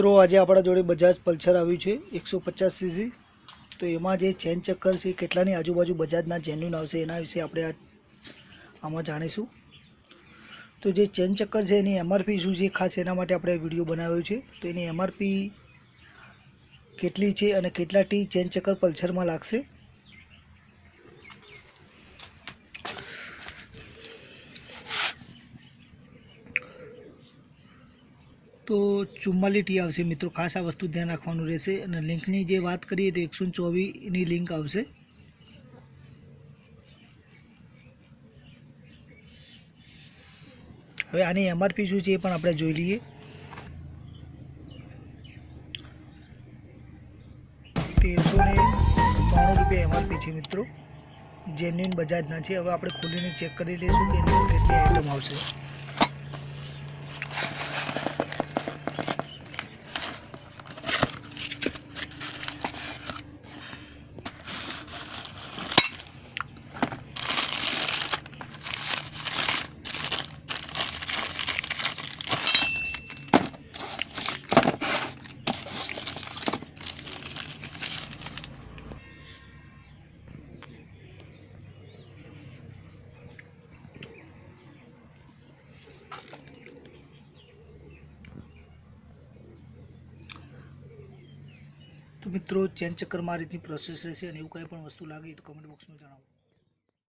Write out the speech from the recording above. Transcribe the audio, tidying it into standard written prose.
મિત્રો આજે આપણા જોડે બજાજ પલ્સર આવ્યું છે 150 સીસી। તો એમાં જે ચેન ચક્કર છે કેટલાની આજુબાજુ બજાજના જેન્યુન આવશે એના વિશે આપણે આમાં જાણીશું। તો જે ચેન ચક્કર છે એની એમઆરપી શું છે ખાસ એના માટે આપણે વિડીયો બનાવ્યો છે। તો એની એમઆરપી કેટલી છે અને કેટલા ટી ચેન ચક્કર પલ્સરમાં લાગશે। तो 44 टी आवशे मित्रों, खास आ वस्तु ध्यान राखवानुं रहेशे। अने लिंकनी जे वात करीए तो 124 नी लिंक आवशे। हवे आनी एमआरपी शुं छे ए पण आपणे जोई लईए। 1393 रुपया एमआरपी छे मित्रों, जेन्युइन बजाजना छे। हवे आपणे खोलीने चेक करी लईशुं के एनी अंदर केटली आइटम आवशे। तो मित्रों चेन चक्कर में आ रीतनी प्रोसेस रहेशे। अने एवुं कांई पण वस्तु लागे तो कमेंट बॉक्स में जणावो।